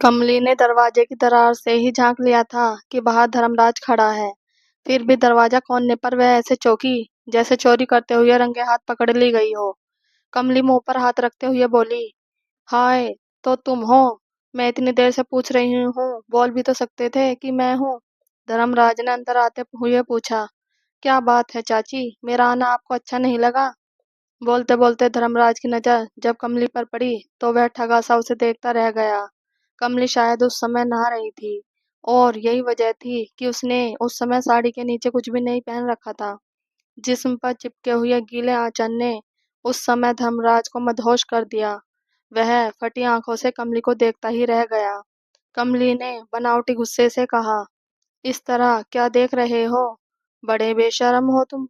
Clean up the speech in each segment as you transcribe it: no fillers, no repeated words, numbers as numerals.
कमली ने दरवाजे की दरार से ही झांक लिया था कि बाहर धर्मराज खड़ा है। फिर भी दरवाजा खोलने पर वह ऐसे चौंकी जैसे चोरी करते हुए रंगे हाथ पकड़ ली गई हो। कमली मुंह पर हाथ रखते हुए बोली, हाय, तो तुम हो? मैं इतनी देर से पूछ रही हूँ, बोल भी तो सकते थे कि मैं हूँ। धर्मराज ने अंदर आते हुए पूछा। क्या बात है चाची, मेरा आना आपको अच्छा नहीं लगा? बोलते बोलते धर्मराज की नजर जब कमली पर पड़ी तो वह ठगा सा उसे देखता रह गया। कमली शायद उस समय नहा रही थी और यही वजह थी कि उसने उस समय साड़ी के नीचे कुछ भी नहीं पहन रखा था। जिस्म पर चिपके हुए गीले आंचल ने उस समय धर्मराज को मदहोश कर दिया। वह फटी आंखों से कमली को देखता ही रह गया। कमली ने बनावटी गुस्से से कहा, इस तरह क्या देख रहे हो? बड़े बेशर्म हो तुम।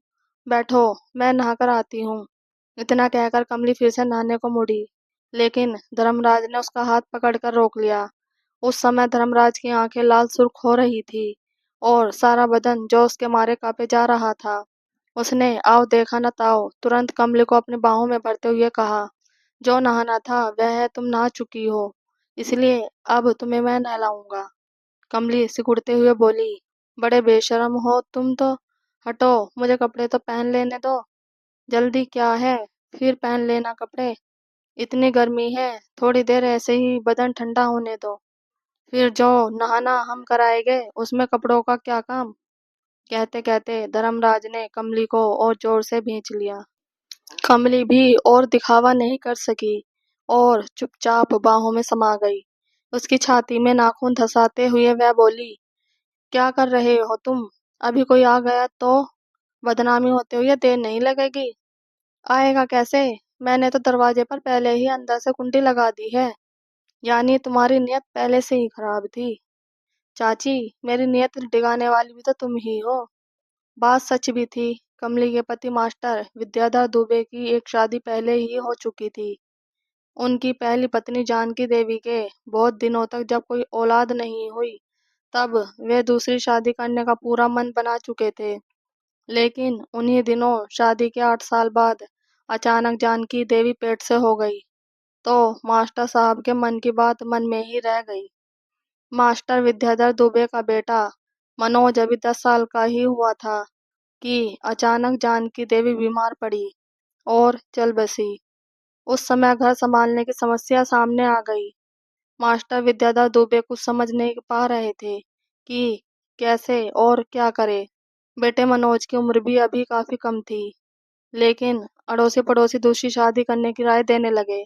बैठो, मैं नहाकर आती हूँ। इतना कहकर कमली फिर से नहाने को मुड़ी, लेकिन धर्मराज ने उसका हाथ पकड़कर रोक लिया। उस समय धर्मराज की आंखें लाल सुर्ख हो रही थी और सारा बदन जोश के मारे कांपे जा रहा था। उसने आओ देखा न ताओ तुरंत कमली को अपनी बाहों में भरते हुए कहा, जो नहाना था वह तुम नहा चुकी हो, इसलिए अब तुम्हें मैं नहलाऊंगा। कमली सिकुड़ते हुए बोली, बड़े बेशर्म हो तुम तो। हटो, मुझे कपड़े तो पहन लेने दो। जल्दी क्या है, फिर पहन लेना कपड़े। इतनी गर्मी है, थोड़ी देर ऐसे ही बदन ठंडा होने दो, फिर जो नहाना हम कराएंगे उसमें कपड़ों का क्या काम। कहते कहते धर्मराज ने कमली को और जोर से भींच लिया। कमली भी और दिखावा नहीं कर सकी और चुपचाप बाहों में समा गई। उसकी छाती में नाखून धंसाते हुए वह बोली, क्या कर रहे हो तुम? अभी कोई आ गया तो बदनामी होते हुए देर नहीं लगेगी। आएगा कैसे? मैंने तो दरवाजे पर पहले ही अंदर से कुंडी लगा दी है। यानी तुम्हारी नियत पहले से ही खराब थी। चाची, मेरी नियत डिगाने वाली भी तो तुम ही हो। बात सच भी थी। कमली के पति मास्टर विद्याधर दुबे की एक शादी पहले ही हो चुकी थी। उनकी पहली पत्नी जानकी देवी के बहुत दिनों तक जब कोई औलाद नहीं हुई, तब वे दूसरी शादी करने का पूरा मन बना चुके थे। लेकिन उन्हीं दिनों शादी के 8 साल बाद अचानक जानकी देवी पेट से हो गई, तो मास्टर साहब के मन की बात मन में ही रह गई। मास्टर विद्याधर दुबे का बेटा मनोज अभी 10 साल का ही हुआ था कि अचानक जानकी देवी बीमार पड़ी और चल बसी। उस समय घर संभालने की समस्या सामने आ गई। मास्टर विद्याधर दुबे कुछ समझ नहीं पा रहे थे कि कैसे और क्या करे। बेटे मनोज की उम्र भी अभी काफी कम थी, लेकिन अड़ोसी पड़ोसी दूसरी शादी करने की राय देने लगे,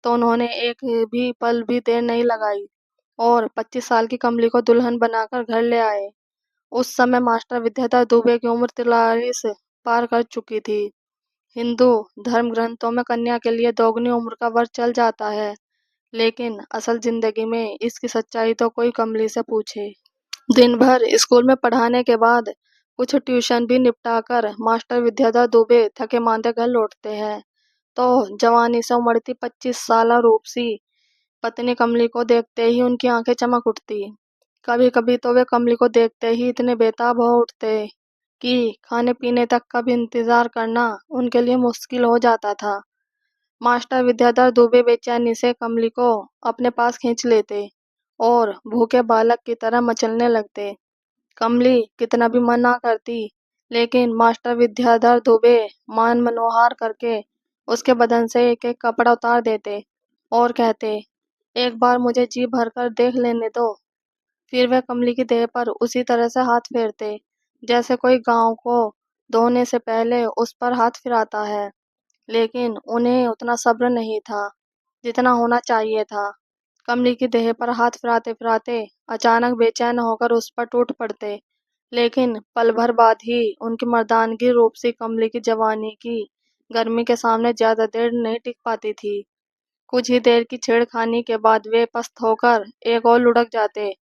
तो उन्होंने एक भी पल भी देर नहीं लगाई और 25 साल की कमली को दुल्हन बनाकर घर ले आए। उस समय मास्टर विद्याधर दुबे की उम्र 43 पार कर चुकी थी। हिंदू धर्म ग्रंथों में कन्या के लिए दोगुनी उम्र का वर चल जाता है, लेकिन असल जिंदगी में इसकी सच्चाई तो कोई कमली से पूछे। दिन भर स्कूल में पढ़ाने के बाद कुछ ट्यूशन भी निपटाकर मास्टर विद्याधर दुबे थके मांदे घर लौटते हैं, तो जवानी से उमड़ती 25 साला रूपसी पत्नी कमली को देखते ही उनकी आंखें चमक उठती। कभी कभी तो वे कमली को देखते ही इतने बेताब हो उठते कि खाने पीने तक का भी इंतजार करना उनके लिए मुश्किल हो जाता था। मास्टर विद्याधर दुबे बेचैनी से कमली को अपने पास खींच लेते और भूखे बालक की तरह मचलने लगते। कमली कितना भी मना करती, लेकिन मास्टर विद्याधर दुबे मान मनोहार करके उसके बदन से एक एक कपड़ा उतार देते और कहते, एक बार मुझे जी भर कर देख लेने दो। फिर वह कमली की देह पर उसी तरह से हाथ फेरते जैसे कोई गांव को धोने से पहले उस पर हाथ फिराता है। लेकिन उन्हें उतना सब्र नहीं था जितना होना चाहिए था। कमली की देह पर हाथ फिराते फिराते अचानक बेचैन होकर उस पर टूट पड़ते, लेकिन पल भर बाद ही उनकी मर्दानगी रूप सी कमली की जवानी की गर्मी के सामने ज्यादा देर नहीं टिक पाती थी। कुछ ही देर की छेड़खानी के बाद वे पस्त होकर एक और लुढ़क जाते,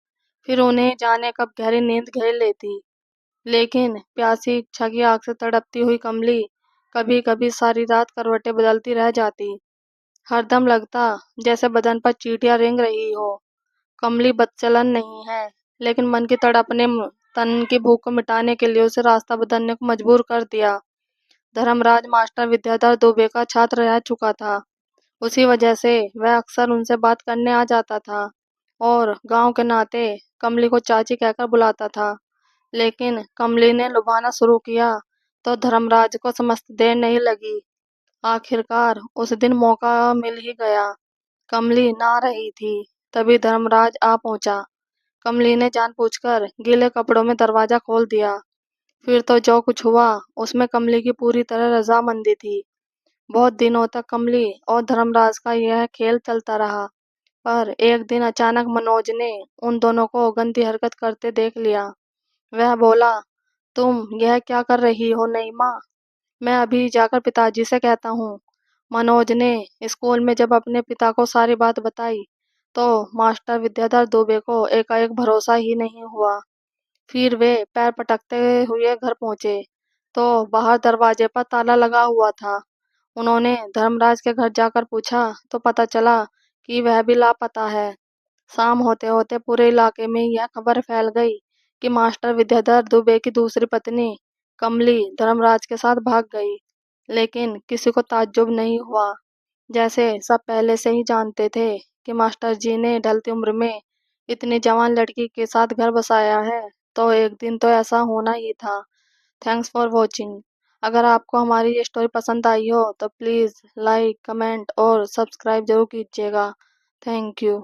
फिर उन्हें जाने कब गहरी नींद घेर लेती। लेकिन प्यासी इच्छा की आग से तड़पती हुई कमली कभी कभी सारी रात करवटें बदलती रह जाती। हरदम लगता जैसे बदन पर चींटियां रेंग रही हो। कमली बदचलन नहीं है, लेकिन मन की तड़प ने तन की भूख को मिटाने के लिए उसे रास्ता बदलने को मजबूर कर दिया। धर्मराज मास्टर विद्याधर दुबे का छात्र रह चुका था। उसी वजह से वह अक्सर उनसे बात करने आ जाता था। और गांव के नाते कमली को चाची कहकर बुलाता था। लेकिन कमली ने लुभाना शुरू किया तो धर्मराज को समझते देर नहीं लगी। आखिरकार उस दिन मौका मिल ही गया। कमली नहा रही थी, तभी धर्मराज आ पहुंचा। कमली ने जानबूझकर गीले कपड़ों में दरवाजा खोल दिया। फिर तो जो कुछ हुआ उसमें कमली की पूरी तरह रजामंदी थी। बहुत दिनों तक कमली और धर्मराज का यह खेल चलता रहा, पर एक दिन अचानक मनोज ने उन दोनों को गंदी हरकत करते देख लिया। वह बोला, तुम यह क्या कर रही हो नईमा? मैं अभी जाकर पिताजी से कहता हूँ। मनोज ने स्कूल में जब अपने पिता को सारी बात बताई तो मास्टर विद्याधर दुबे को एकाएक भरोसा ही नहीं हुआ। फिर वे पैर पटकते हुए घर पहुंचे तो बाहर दरवाजे पर ताला लगा हुआ था। उन्होंने धर्मराज के घर जाकर पूछा तो पता चला कि वह भी लापता है। शाम होते होते पूरे इलाके में यह खबर फैल गई कि मास्टर विद्याधर दुबे की दूसरी पत्नी कमली धर्मराज के साथ भाग गई। लेकिन किसी को ताज्जुब नहीं हुआ। जैसे सब पहले से ही जानते थे कि मास्टर जी ने ढलती उम्र में इतनी जवान लड़की के साथ घर बसाया है, तो एक दिन तो ऐसा होना ही था। Thanks for watching. अगर आपको हमारी ये स्टोरी पसंद आई हो तो प्लीज़ लाइक, कमेंट और सब्सक्राइब जरूर कीजिएगा। Thank you.